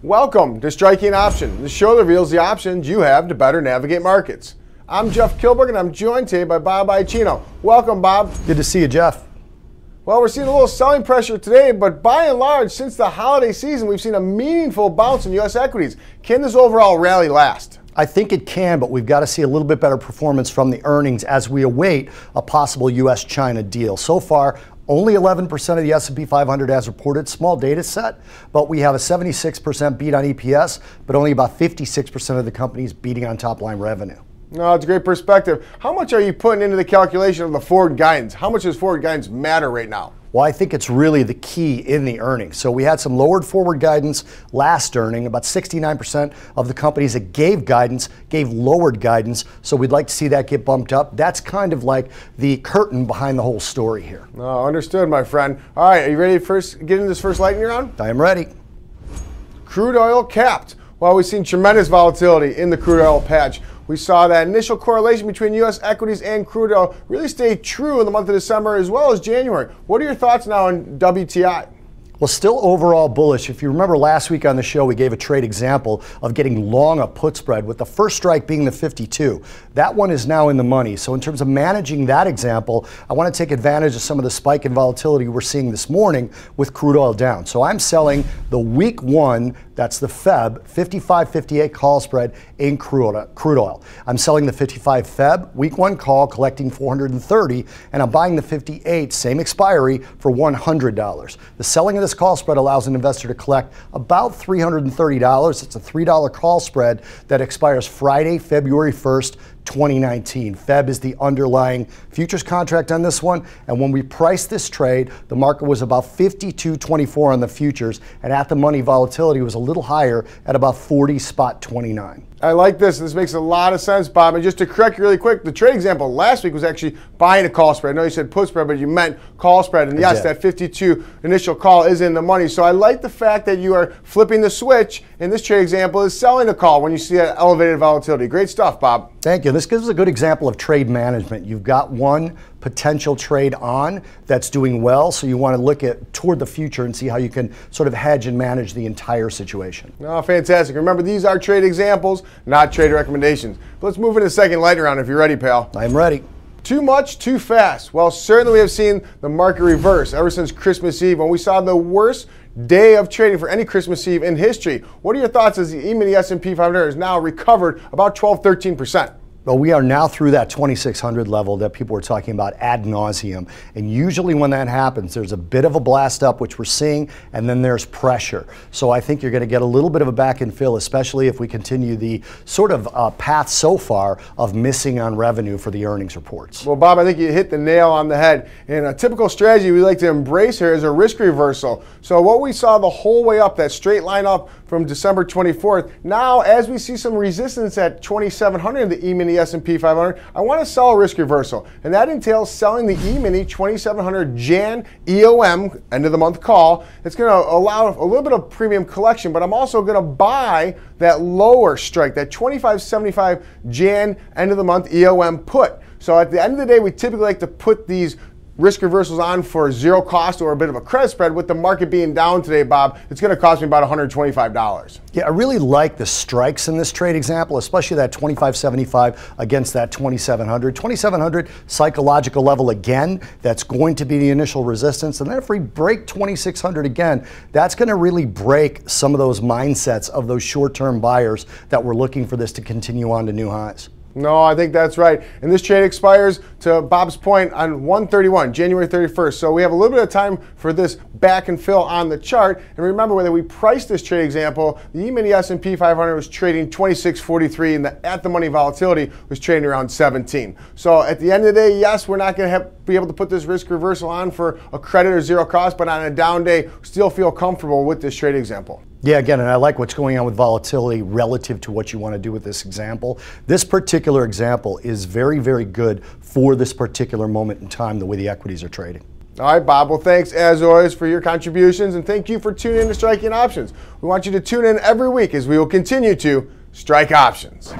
Welcome to Striking Options, the show that reveals the options you have to better navigate markets. I'm Jeff Kilberg, and I'm joined today by Bob Iaccino. Welcome, Bob. Good to see you, Jeff. Well, we're seeing a little selling pressure today, but by and large, since the holiday season, we've seen a meaningful bounce in U.S. equities. Can this overall rally last? I think it can, but we've got to see a little bit better performance from the earnings as we await a possible U.S.-China deal. So far, only 11% of the S&P 500 has reported, small data set, but we have a 76% beat on EPS, but only about 56% of the companies beating on top-line revenue. No, it's a great perspective. How much are you putting into the calculation of the forward guidance? How much does forward guidance matter right now? Well, I think it's really the key in the earnings. So we had some lowered forward guidance last earning. About 69% of the companies that gave guidance gave lowered guidance. So we'd like to see that get bumped up. That's kind of like the curtain behind the whole story here. No, understood, my friend. All right, are you ready to get into this first lightning round? I am ready. Crude oil capped. Well, we've seen tremendous volatility in the crude oil patch. We saw that initial correlation between U.S. equities and crude oil really stay true in the month of December as well as January. What are your thoughts now on WTI? Well, still overall bullish. If you remember last week on the show, we gave a trade example of getting long a put spread with the first strike being the 52. That one is now in the money. So in terms of managing that example, I want to take advantage of some of the spike in volatility we're seeing this morning with crude oil down. So I'm selling the week one, that's the Feb 55.58 call spread in crude oil. I'm selling the 55 Feb week one call, collecting $430, and I'm buying the 58 same expiry for $100. The selling of this call spread allows an investor to collect about $330. It's a $3 call spread that expires Friday, February 1st, 2019. Feb is the underlying futures contract on this one, and when we priced this trade, the market was about 52.24 on the futures, and at the money volatility was a little higher at about 40.29. I like this. This makes a lot of sense, Bob. And just to correct you really quick, the trade example last week was actually buying a call spread. I know you said put spread, but you meant call spread. And yes, that 52 initial call is in the money. So I like the fact that you are flipping the switch, and this trade example is selling a call when you see that elevated volatility. Great stuff, Bob. Thank you. This gives us a good example of trade management. You've got one potential trade on that's doing well, so you want to look toward the future and see how you can sort of hedge and manage the entire situation. Oh, fantastic. Remember, these are trade examples, not trade recommendations. But let's move into the second lightning round if you're ready, pal. I'm ready. Too much, too fast. Well, certainly we have seen the market reverse ever since Christmas Eve when we saw the worst day of trading for any Christmas Eve in history. What are your thoughts as the E-mini S&P 500 has now recovered about 12-13%? Well, we are now through that 2,600 level that people were talking about ad nauseum. And usually when that happens, there's a bit of a blast up, which we're seeing, and then there's pressure. So I think you're going to get a little bit of a back and fill, especially if we continue the sort of path so far of missing on revenue for the earnings reports. Well, Bob, I think you hit the nail on the head. And a typical strategy we like to embrace here is a risk reversal. So what we saw the whole way up, that straight line up from December 24th, now as we see some resistance at 2,700 in the E-mini S&P 500, I want to sell a risk reversal, and that entails selling the E-mini 2,700 Jan EOM end of the month call. It's going to allow a little bit of premium collection, but I'm also going to buy that lower strike, that 25.75 Jan end of the month EOM put. So at the end of the day, we typically like to put these risk reversals on for zero cost or a bit of a credit spread. With the market being down today, Bob, it's going to cost me about $125. Yeah, I really like the strikes in this trade example, especially that 25.75 against that 2,700. 2,700 psychological level again, that's going to be the initial resistance. And then if we break 2,600 again, that's going to really break some of those mindsets of those short-term buyers that were looking for this to continue on to new highs. No, I think that's right. And this trade expires, to Bob's point, on 1/31, January 31st. So we have a little bit of time for this back and fill on the chart. And remember, when we priced this trade example, the E-mini S&P 500 was trading 26.43, and the at-the-money volatility was trading around 17. So at the end of the day, yes, we're not going to be able to put this risk reversal on for a credit or zero cost, but on a down day, still feel comfortable with this trade example. Yeah, again, and I like what's going on with volatility relative to what you want to do with this example. This particular example is very, very good for this particular moment in time, the way the equities are trading. All right, Bob. Well, thanks as always for your contributions, and thank you for tuning in to Striking Options. We want you to tune in every week as we will continue to strike options.